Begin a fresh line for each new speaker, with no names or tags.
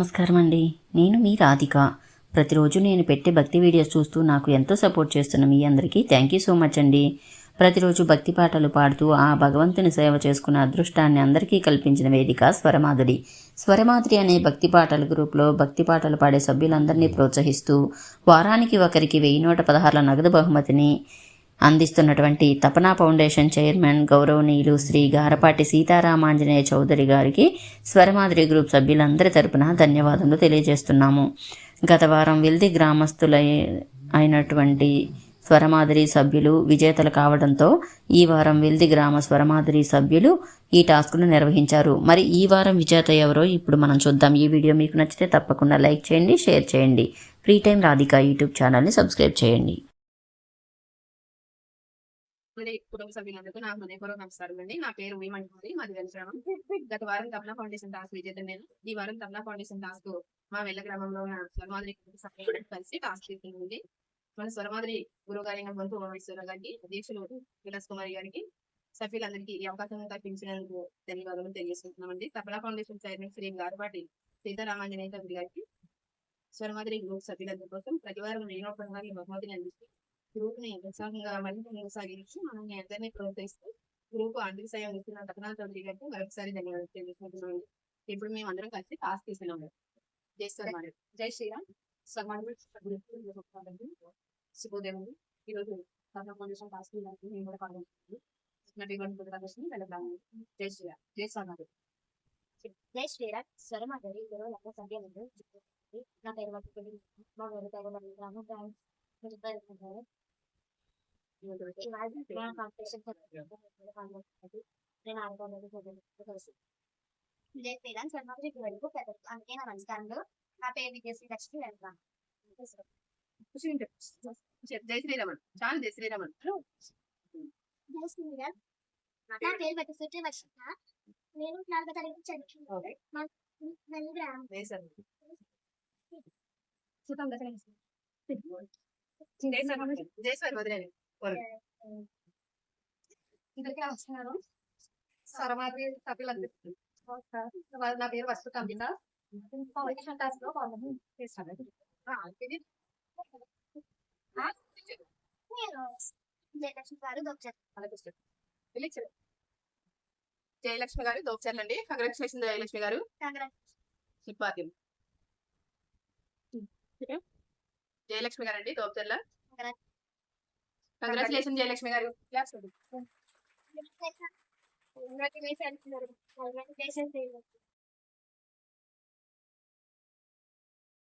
నమస్కారం అండి. నేను మీ రాధిక. ప్రతిరోజు నేను పెట్టే భక్తి వీడియోస్ చూస్తూ నాకు ఎంతో సపోర్ట్ చేస్తున్న మీ అందరికీ థ్యాంక్ యూ సో మచ్ అండి. ప్రతిరోజు భక్తి పాటలు పాడుతూ ఆ భగవంతుని సేవ చేసుకున్న అదృష్టాన్ని అందరికీ కల్పించిన వేదిక స్వరమాధురి. స్వరమాధురి అనే భక్తి పాటల గ్రూప్లో భక్తి పాటలు పాడే సభ్యులందరినీ ప్రోత్సహిస్తూ వారానికి ఒకరికి 1116 నగదు బహుమతిని అందిస్తున్నటువంటి తపనా ఫౌండేషన్ చైర్మన్ గౌరవనీయులు శ్రీ గారపాటి సీతారామాంజనేయ చౌదరి గారికి స్వరమాధురి గ్రూప్ సభ్యులందరి తరపున ధన్యవాదములు తెలియజేస్తున్నాము. గత వారం వెల్ది అయినటువంటి స్వరమాధురి సభ్యులు విజేతలు కావడంతో ఈ వారం వెల్ది గ్రామ స్వరమాధురి సభ్యులు ఈ టాస్క్ను నిర్వహించారు. మరి ఈ వారం విజేత ఎవరో ఇప్పుడు మనం చూద్దాం. ఈ వీడియో మీకు నచ్చితే తప్పకుండా లైక్ చేయండి, షేర్ చేయండి. ఫ్రీ టైం రాధిక యూట్యూబ్ ఛానల్ని సబ్స్క్రైబ్ చేయండి.
కుటుంబ సభ్యులందరికీ నాకు హృదయపూర్వక నమస్కారం అండి. నా పేరు ఉయ్యమంటి, మాది వెలగ్రామం. గత వారం తపనా ఫౌండేషన్ టాస్క్ విజేత నేను. ఈ వారం తపనా ఫౌండేషన్ టాస్క్ మా వెల్లగ్రామంలో స్వరమాధురి కలిసి టాస్క్ తీసుకుంది. మన స్వరమాధురి గురువు గారి బంధు ఉమామేశ్వర గారికి, అధ్యక్షులు విలాస్ కుమారి గారికి, సభ్యులందరికీ ఈ అవకాశం కల్పించినందుకు ధన్యవాదాలు తెలియజేస్తున్నామండి. తపనా ఫౌండేషన్ చైర్మన్ శ్రీ గారపాటి సీతారామాంజనేయ చౌదరి గారికి, స్వరమాధురి గ్రూప్ సభ్యులందరి కోసం ప్రతివారం ఈ బహుమతిని అందిస్తూ గ్రూప్ ని ఉత్సాహంగా మరింత కొనసాగించి మనల్ని అందరినీ ప్రోత్సహిస్తూ గ్రూప్ ఆర్థిక సాయం ఇస్తున్న తపనా చౌదరి గారికి మరొకసారి ధన్యవాదాలు తెలియజేస్తున్నాం. ఇప్పుడు మేము అందరం కలిసి టాస్క్ తీసుకున్నాము. జై శ్రీరామ్, జై శ్రీరామ్. శుభోదయం. ఈరోజు తపనా ఫౌండేషన్ టాస్క్ మేము కూడా పాల్గొంటున్నాము. జై శ్రీరామ్, జై స్వామి.
జై శ్రీరామ్. స్వరమాధురి గురువులకు సభ్యులందరూ నా పేరు మా వేరు జై శ్రీరామ్. స్వర్ణాద్రి గురువులకు అందుకే నా నమస్కారంలో. నా పేరు విజయశ్రీ లక్ష్మి వెళ్తాను.
జై శ్రీరామన్, చాలా జై శ్రీరామన్.
జై శ్రీరామ్. నా పేరు బట్టి వర్షిత. నేను 4వ తరగతి చదువుతున్నాను.
స్వరమాధురి సభ్యులందరికీ నా పేరు వస్తు కంపిత. ఫౌండేషన్ టాస్క్ లో
జయలక్ష్మి గారు
జయలక్ష్మి గారు దోపచర్లండి. కంగ్రాచులేషన్ జయలక్ష్మి గారు. జయలక్ష్మి గారు అండి దోపచర్ల. కంగ్రాచులేషన్ జయలక్ష్మి గారు.
కంగ్రాచులేషన్.